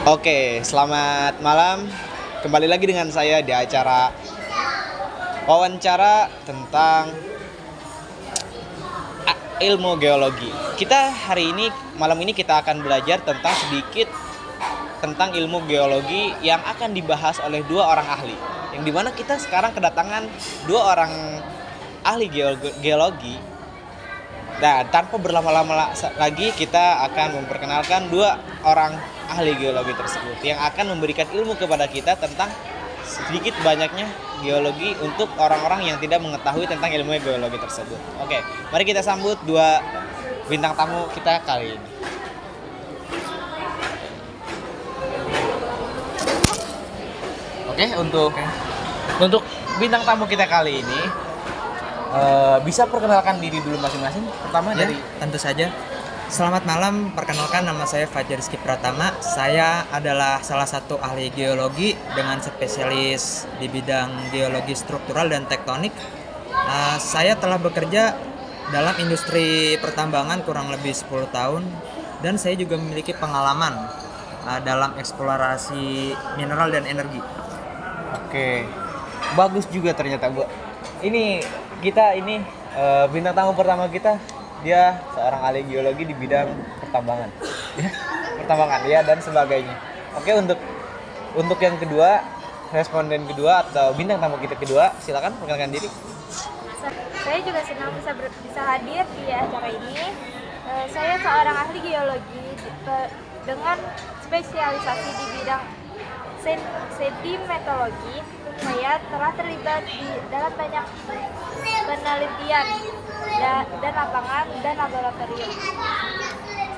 Oke, selamat malam. Kembali lagi dengan saya di acara wawancara tentang ilmu geologi. Malam ini kita akan belajar tentang sedikit tentang ilmu geologi yang akan dibahas oleh dua orang ahli. Yang dimana kita sekarang kedatangan dua orang ahli geologi. Nah, tanpa berlama-lama lagi kita akan memperkenalkan dua orang ahli geologi tersebut yang akan memberikan ilmu kepada kita tentang sedikit banyaknya geologi untuk orang-orang yang tidak mengetahui tentang ilmu geologi tersebut. Oke, mari kita sambut dua bintang tamu kita kali ini. Oke, untuk bintang tamu kita kali ini bisa perkenalkan diri dulu masing-masing. Pertama Ya, dari tentu saja. Selamat malam, perkenalkan nama saya Fajar Rizky Pratama. Saya adalah salah satu ahli geologi dengan spesialis di bidang geologi struktural dan tektonik. Saya telah bekerja dalam industri pertambangan kurang lebih 10 tahun dan saya juga memiliki pengalaman dalam eksplorasi mineral dan energi. Oke, bagus juga ternyata Bu. Ini bintang tamu pertama kita, dia seorang ahli geologi di bidang pertambangan, pertambangan ya dan sebagainya. Oke, untuk yang kedua, responden kedua atau bintang tamu kita kedua, silakan perkenalkan diri. Saya juga senang bisa hadir di acara ini. Saya seorang ahli geologi dengan spesialisasi di bidang sedimentologi. Saya telah terlibat dalam banyak penelitian dan lapangan dan laboratorium,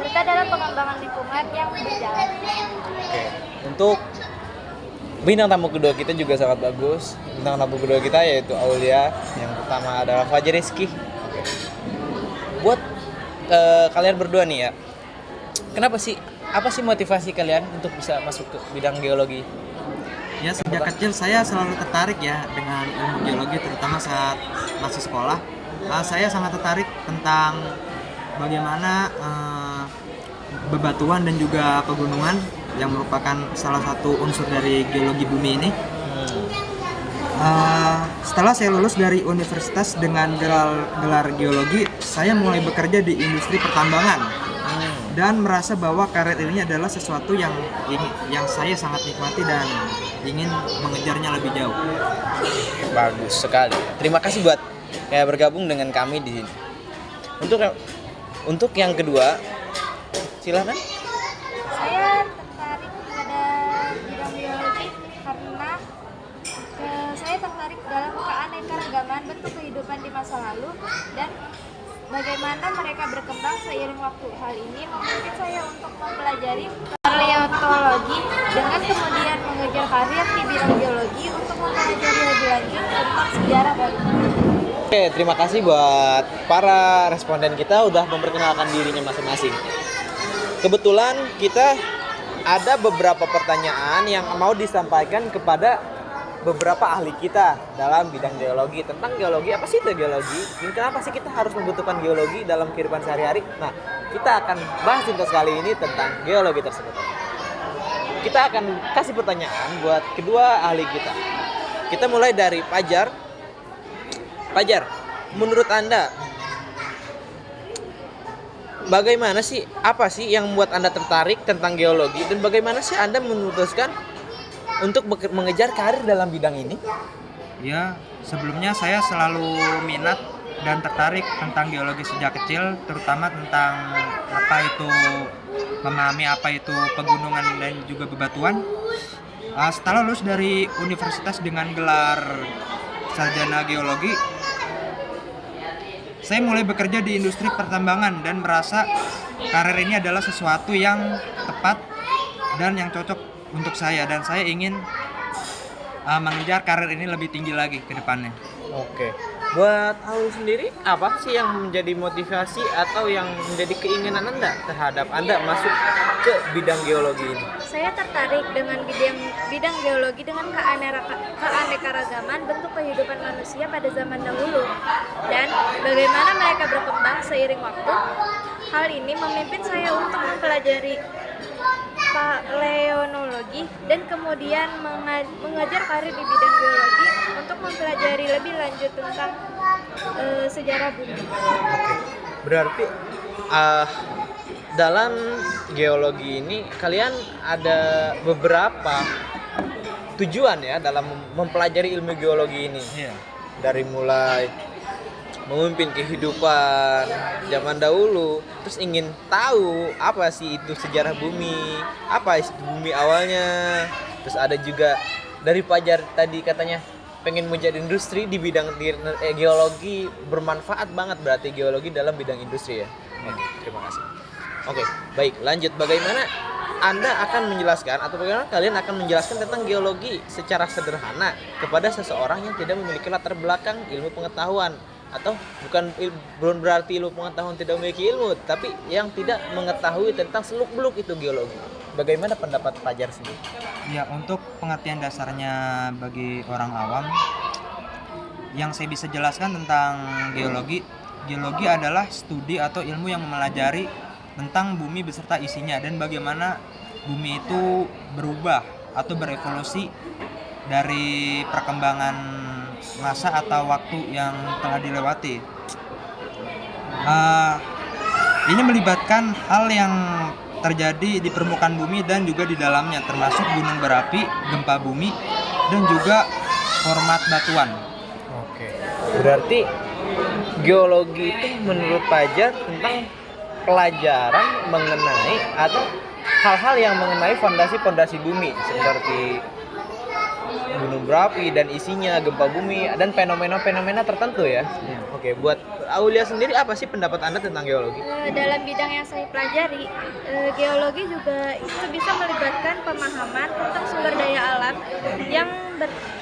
serta dalam pengembangan lingkungan yang berjalan. Oke, untuk bintang tamu kedua kita juga sangat bagus. Bintang tamu kedua kita yaitu Aulia. Yang pertama adalah Fajar Rizky. Buat kalian berdua nih ya, apa sih motivasi kalian untuk bisa masuk ke bidang geologi? Ya, sejak kecil saya selalu tertarik ya dengan ilmu geologi, terutama saat masih sekolah. Saya sangat tertarik tentang bagaimana bebatuan dan juga pegunungan yang merupakan salah satu unsur dari geologi bumi ini. Setelah saya lulus dari universitas dengan gelar geologi, saya mulai bekerja di industri pertambangan dan merasa bahwa karir ini adalah sesuatu yang saya sangat nikmati dan ingin mengejarnya lebih jauh. Bagus sekali. Terima kasih buat bergabung dengan kami di sini. Untuk yang kedua, silakan. Saya tertarik pada bidang geologi karena saya tertarik dalam keanekaragaman bentuk kehidupan di masa lalu dan bagaimana mereka berkembang seiring waktu. Hal ini memimpin saya untuk mempelajari paleontologi dengan kemudian mengejar karir di bidang geologi untuk mempelajari lebih lanjut tentang sejarah dan Oke, terima kasih buat para responden kita udah memperkenalkan dirinya masing-masing. Kebetulan kita ada beberapa pertanyaan yang mau disampaikan kepada beberapa ahli kita dalam bidang geologi. Tentang geologi, apa sih itu geologi? Dan kenapa sih kita harus membutuhkan geologi dalam kehidupan sehari-hari? Nah, kita akan bahas singkat kali ini tentang geologi tersebut. Kita akan kasih pertanyaan buat kedua ahli kita. Kita mulai dari Fajar. Fajar, menurut Anda apa sih yang membuat Anda tertarik tentang geologi dan bagaimana sih Anda memutuskan untuk mengejar karir dalam bidang ini? Ya, sebelumnya saya selalu minat dan tertarik tentang geologi sejak kecil, terutama tentang memahami apa itu pegunungan dan juga bebatuan. Setelah lulus dari universitas dengan gelar sarjana geologi, saya mulai bekerja di industri pertambangan dan merasa karir ini adalah sesuatu yang tepat dan yang cocok untuk saya, dan saya ingin mengejar karir ini lebih tinggi lagi ke depannya. Oke. Buat Aul sendiri, apa sih yang menjadi motivasi atau yang menjadi keinginan Anda terhadap Anda masuk ke bidang geologi ini? saya tertarik dengan bidang geologi dengan keanekaragaman bentuk kehidupan manusia pada zaman dahulu dan bagaimana mereka berkembang seiring waktu. Hal ini memimpin saya untuk mempelajari paleontologi dan kemudian mengajar karir di bidang geologi untuk mempelajari lebih lanjut tentang sejarah bumi. Berarti dalam geologi ini kalian ada beberapa tujuan ya dalam mempelajari ilmu geologi ini. Iya. Dari mulai memimpin kehidupan zaman dahulu, terus ingin tahu apa sih itu sejarah bumi, apa itu bumi awalnya. Terus ada juga dari Fajar tadi katanya pengen menjadi industri di bidang geologi, bermanfaat banget berarti geologi dalam bidang industri ya. Oke, terima kasih. Oke, baik, lanjut. Bagaimana Anda akan menjelaskan atau bagaimana kalian akan menjelaskan tentang geologi secara sederhana kepada seseorang yang tidak memiliki latar belakang ilmu pengetahuan, atau belum berarti ilmu pengetahuan tidak memiliki ilmu, tapi yang tidak mengetahui tentang seluk-beluk itu geologi. Bagaimana pendapat Fajar sendiri? Ya, untuk pengertian dasarnya bagi orang awam, yang saya bisa jelaskan tentang geologi adalah studi atau ilmu yang mempelajari tentang bumi beserta isinya dan bagaimana bumi itu berubah atau berevolusi dari perkembangan masa atau waktu yang telah dilewati. Ini melibatkan hal yang terjadi di permukaan bumi dan juga di dalamnya, termasuk gunung berapi, gempa bumi, dan juga format batuan. Oke. Berarti geologi itu menurut Fajar tentang pelajaran mengenai atau hal-hal yang mengenai fondasi-fondasi bumi seperti gunung berapi dan isinya, gempa bumi dan fenomena-fenomena tertentu ya. Oke, buat Aulia sendiri apa sih pendapat Anda tentang geologi? Dalam bidang yang saya pelajari, geologi juga itu bisa melibatkan pemahaman tentang sumber daya alam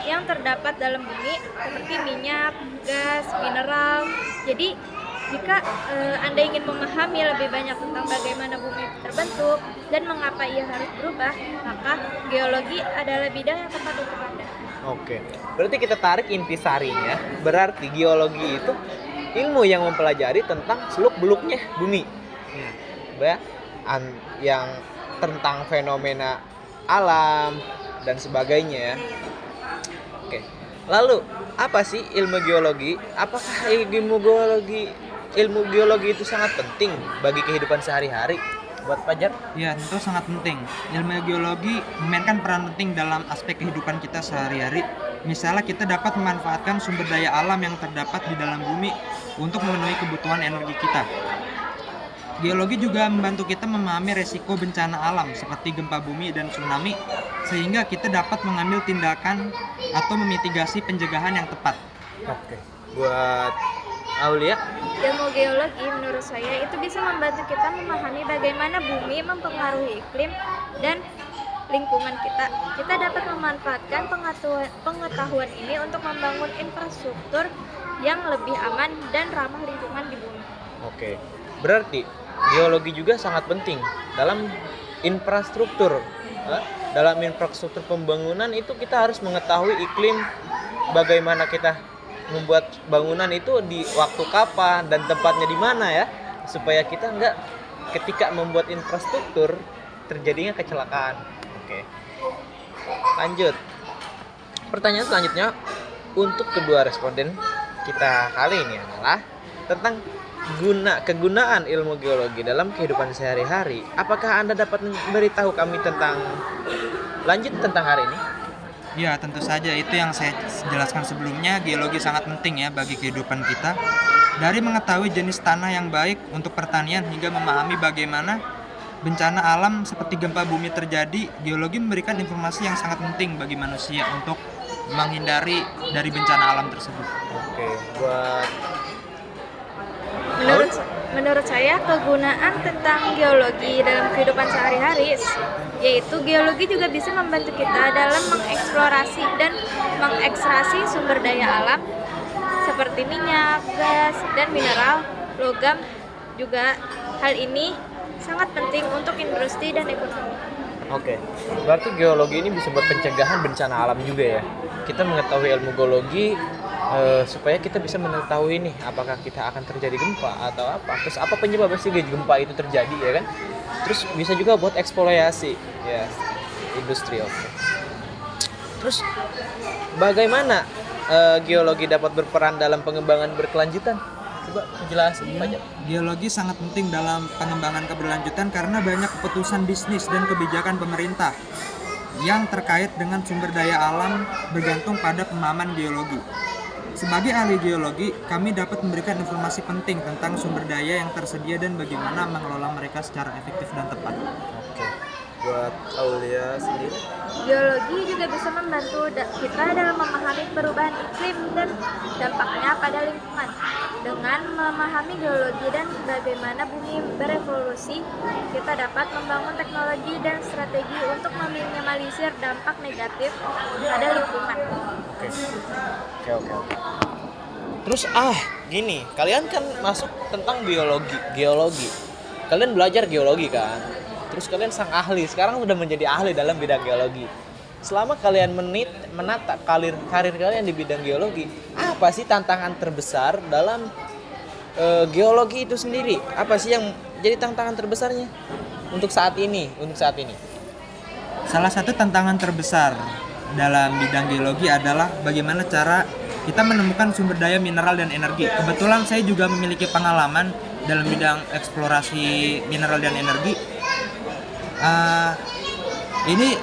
yang terdapat dalam bumi seperti minyak, gas, mineral. Jadi jika Anda ingin memahami lebih banyak tentang bagaimana bumi terbentuk dan mengapa ia harus berubah, maka geologi adalah bidang yang tepat untuk Anda. Oke, berarti kita tarik intisarinya, berarti geologi itu ilmu yang mempelajari tentang seluk-beluknya bumi. Yang tentang fenomena alam dan sebagainya ya. Oke. Lalu, apa sih ilmu geologi? Apakah ilmu geologi itu sangat penting bagi kehidupan sehari-hari buat Fajar? Ya, tentu sangat penting. Ilmu geologi memainkan peran penting dalam aspek kehidupan kita sehari-hari. Misalnya kita dapat memanfaatkan sumber daya alam yang terdapat di dalam bumi untuk memenuhi kebutuhan energi kita. Geologi juga membantu kita memahami resiko bencana alam seperti gempa bumi dan tsunami, sehingga kita dapat mengambil tindakan atau memitigasi pencegahan yang tepat. Oke. Buat Aulia? Ilmu geologi menurut saya itu bisa membantu kita memahami bagaimana bumi mempengaruhi iklim dan lingkungan kita. Kita dapat memanfaatkan pengetahuan ini untuk membangun infrastruktur yang lebih aman dan ramah lingkungan di bumi. Oke. Berarti geologi juga sangat penting dalam infrastruktur. Dalam infrastruktur pembangunan itu kita harus mengetahui iklim, bagaimana kita membuat bangunan itu di waktu kapan dan tempatnya di mana ya, supaya kita enggak ketika membuat infrastruktur terjadinya kecelakaan. Oke. Lanjut. Pertanyaan selanjutnya untuk kedua responden kita kali ini adalah tentang kegunaan ilmu geologi dalam kehidupan sehari-hari. Apakah Anda dapat memberitahu kami tentang hari ini? Ya, tentu saja itu yang saya jelaskan sebelumnya. Geologi sangat penting ya bagi kehidupan kita. Dari mengetahui jenis tanah yang baik untuk pertanian hingga memahami bagaimana bencana alam seperti gempa bumi terjadi, geologi memberikan informasi yang sangat penting bagi manusia untuk menghindari dari bencana alam tersebut. Oke, buat Menurut saya kegunaan tentang geologi dalam kehidupan sehari-hari yaitu geologi juga bisa membantu kita dalam mengeksplorasi dan mengekstraksi sumber daya alam seperti minyak, gas, dan mineral, logam juga. Hal ini sangat penting untuk industri dan ekonomi. Oke, berarti geologi ini bisa buat pencegahan bencana alam juga ya. Kita mengetahui ilmu geologi supaya kita bisa mengetahui nih apakah kita akan terjadi gempa atau apa, terus apa penyebab sih gempa itu terjadi ya kan, terus bisa juga buat eksplorasi ya industri. Oke. Terus bagaimana geologi dapat berperan dalam pengembangan berkelanjutan? Coba jelasin Pak. Geologi sangat penting dalam pengembangan keberlanjutan karena banyak keputusan bisnis dan kebijakan pemerintah yang terkait dengan sumber daya alam bergantung pada pemahaman geologi. Sebagai ahli geologi, kami dapat memberikan informasi penting tentang sumber daya yang tersedia dan bagaimana mengelola mereka secara efektif dan tepat. Oke. Buat Aulia sendiri, Geologi juga bisa membantu kita dalam memahami perubahan iklim dan dampaknya pada lingkungan. Dengan memahami geologi dan bagaimana bumi berevolusi, kita dapat membangun teknologi dan strategi untuk meminimalisir dampak negatif pada lingkungan. Oke. Terus gini, kalian kan masuk tentang geologi. Kalian belajar geologi kan? Terus kalian sang ahli, sekarang udah menjadi ahli dalam bidang geologi. Selama kalian menata karir kalian di bidang geologi, apa sih tantangan terbesar dalam geologi itu sendiri? Apa sih yang jadi tantangan terbesarnya untuk saat ini? Salah satu tantangan terbesar dalam bidang geologi adalah bagaimana cara kita menemukan sumber daya mineral dan energi. Kebetulan saya juga memiliki pengalaman dalam bidang eksplorasi mineral dan energi. Ini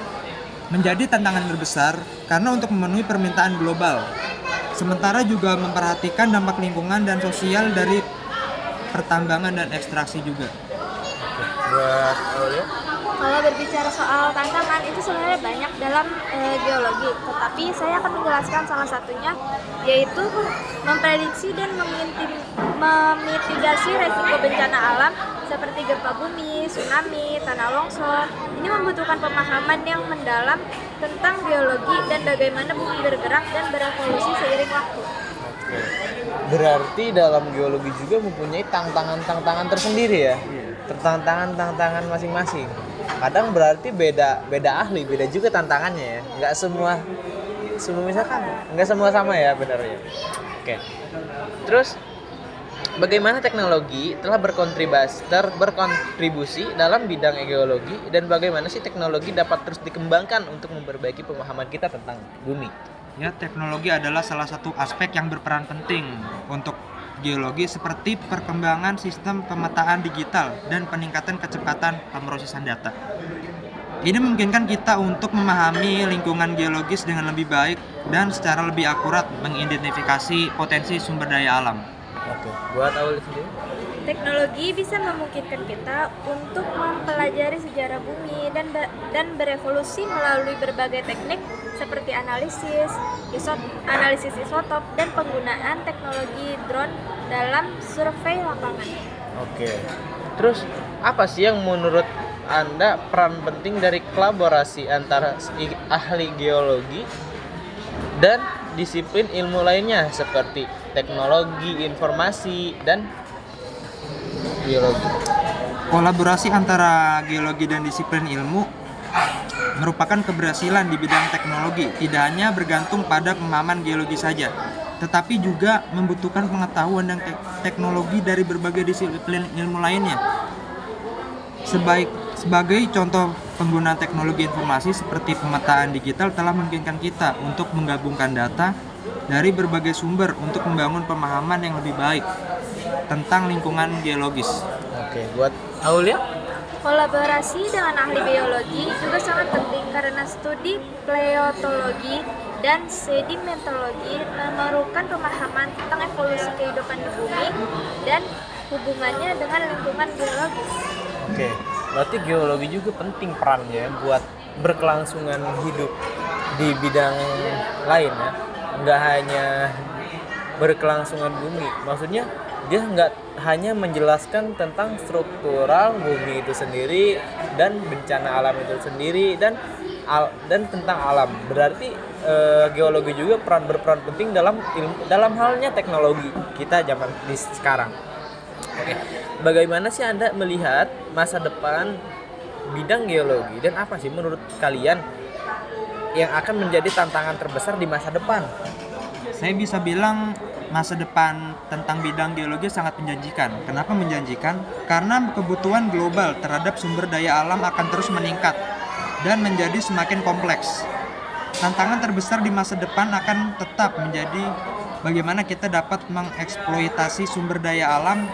menjadi tantangan terbesar karena untuk memenuhi permintaan global, sementara juga memperhatikan dampak lingkungan dan sosial dari pertambangan dan ekstraksi juga. Buat Aulia? Kalau berbicara soal tantangan itu sebenarnya banyak dalam geologi, tetapi saya akan menjelaskan salah satunya, yaitu memprediksi dan memitigasi resiko bencana alam seperti gempa bumi, tsunami, tanah longsor. Ini membutuhkan pemahaman yang mendalam tentang geologi dan bagaimana bumi bergerak dan berevolusi seiring waktu. Oke. Berarti dalam geologi juga mempunyai tantangan tersendiri ya? Tantangan masing-masing. Kadang berarti beda ahli, beda juga tantangannya ya. Nggak semua misalkan nggak semua sama ya benarnya. Oke. Terus bagaimana teknologi telah berkontribusi dalam bidang geologi dan bagaimana sih teknologi dapat terus dikembangkan untuk memperbaiki pemahaman kita tentang bumi? Ya, teknologi adalah salah satu aspek yang berperan penting untuk geologi seperti perkembangan sistem pemetaan digital dan peningkatan kecepatan pemrosesan data. Ini memungkinkan kita untuk memahami lingkungan geologis dengan lebih baik dan secara lebih akurat mengidentifikasi potensi sumber daya alam. Oke, buat Aulia sendiri? Teknologi bisa memungkinkan kita untuk mempelajari sejarah bumi dan berevolusi melalui berbagai teknik seperti analisis isotop dan penggunaan teknologi drone dalam survei lapangan. Oke. Terus apa sih yang menurut Anda peran penting dari kolaborasi antara ahli geologi dan disiplin ilmu lainnya seperti teknologi, informasi, dan biologi? Kolaborasi antara geologi dan disiplin ilmu merupakan keberhasilan di bidang teknologi, tidak hanya bergantung pada pemahaman geologi saja, tetapi juga membutuhkan pengetahuan dan teknologi dari berbagai disiplin ilmu lainnya. Sebagai contoh, penggunaan teknologi informasi seperti pemetaan digital telah memungkinkan kita untuk menggabungkan data dari berbagai sumber untuk membangun pemahaman yang lebih baik tentang lingkungan geologis. Oke, buat Aulia? Kolaborasi dengan ahli biologi juga sangat penting karena studi paleontologi dan sedimentologi memerlukan pemahaman tentang evolusi kehidupan di bumi dan hubungannya dengan lingkungan geologis. Oke, berarti geologi juga penting perannya buat berkelangsungan hidup di bidang lain ya. Nggak hanya berkelangsungan bumi, maksudnya dia nggak hanya menjelaskan tentang struktural bumi itu sendiri dan bencana alam itu sendiri dan tentang alam. Berarti geologi juga berperan penting dalam halnya teknologi kita zaman di sekarang. Oke, bagaimana sih Anda melihat masa depan bidang geologi dan apa sih menurut kalian yang akan menjadi tantangan terbesar di masa depan? Saya bisa bilang masa depan tentang bidang geologi sangat menjanjikan. Kenapa menjanjikan? Karena kebutuhan global terhadap sumber daya alam akan terus meningkat dan menjadi semakin kompleks. Tantangan terbesar di masa depan akan tetap menjadi bagaimana kita dapat mengeksploitasi sumber daya alam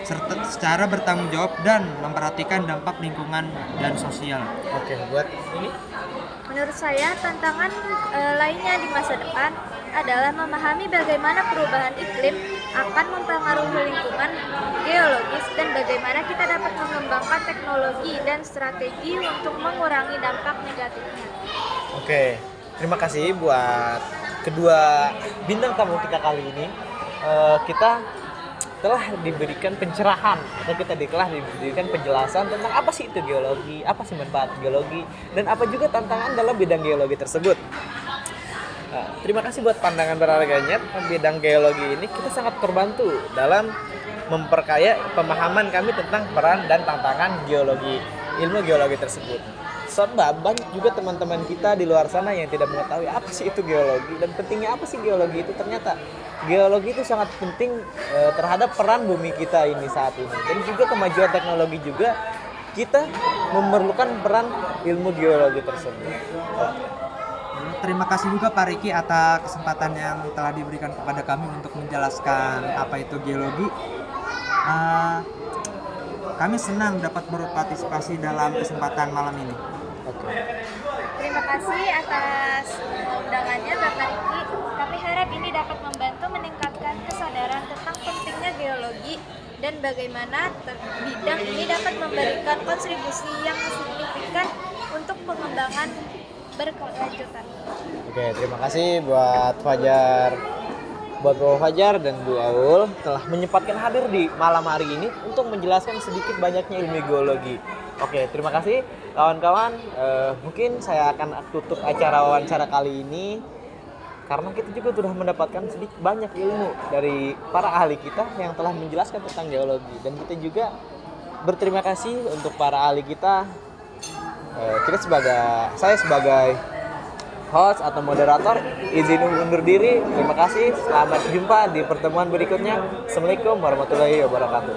serta secara bertanggung jawab dan memperhatikan dampak lingkungan dan sosial. Oke, buat ini Menurut saya, tantangan lainnya di masa depan adalah memahami bagaimana perubahan iklim akan mempengaruhi lingkungan geologis dan bagaimana kita dapat mengembangkan teknologi dan strategi untuk mengurangi dampak negatifnya. Oke, terima kasih buat kedua bintang tamu kita kali ini. Kita telah diberikan pencerahan atau kita telah diberikan penjelasan tentang apa sih itu geologi, apa sih manfaat geologi, dan apa juga tantangan dalam bidang geologi tersebut. Terima kasih buat pandangan berharganya bidang geologi ini. Kita sangat terbantu dalam memperkaya pemahaman kami tentang peran dan tantangan ilmu geologi tersebut. Sebab banyak juga teman-teman kita di luar sana yang tidak mengetahui apa sih itu geologi dan pentingnya apa sih geologi itu. Ternyata geologi itu sangat penting terhadap peran bumi kita ini saat ini, dan juga kemajuan teknologi juga kita memerlukan peran ilmu geologi tersebut. Terima kasih juga Pak Riki atas kesempatan yang telah diberikan kepada kami untuk menjelaskan apa itu geologi. Kami senang dapat berpartisipasi dalam kesempatan malam ini. Oke. Terima kasih atas undangannya Bapak Riki. Kami harap ini dapat membantu meningkatkan kesadaran tentang pentingnya geologi dan bagaimana bidang ini dapat memberikan kontribusi yang signifikan untuk pengembangan berkelanjutan. Oke, terima kasih buat Bapak Fajar dan Bu Aul telah menyempatkan hadir di malam hari ini untuk menjelaskan sedikit banyaknya ilmu geologi. Oke, terima kasih kawan-kawan. Mungkin saya akan tutup acara wawancara kali ini karena kita juga sudah mendapatkan sedikit banyak ilmu dari para ahli kita yang telah menjelaskan tentang geologi, dan kita juga berterima kasih untuk para ahli kita. Saya sebagai host atau moderator izin undur diri. Terima kasih. Selamat jumpa di pertemuan berikutnya. Assalamualaikum warahmatullahi wabarakatuh.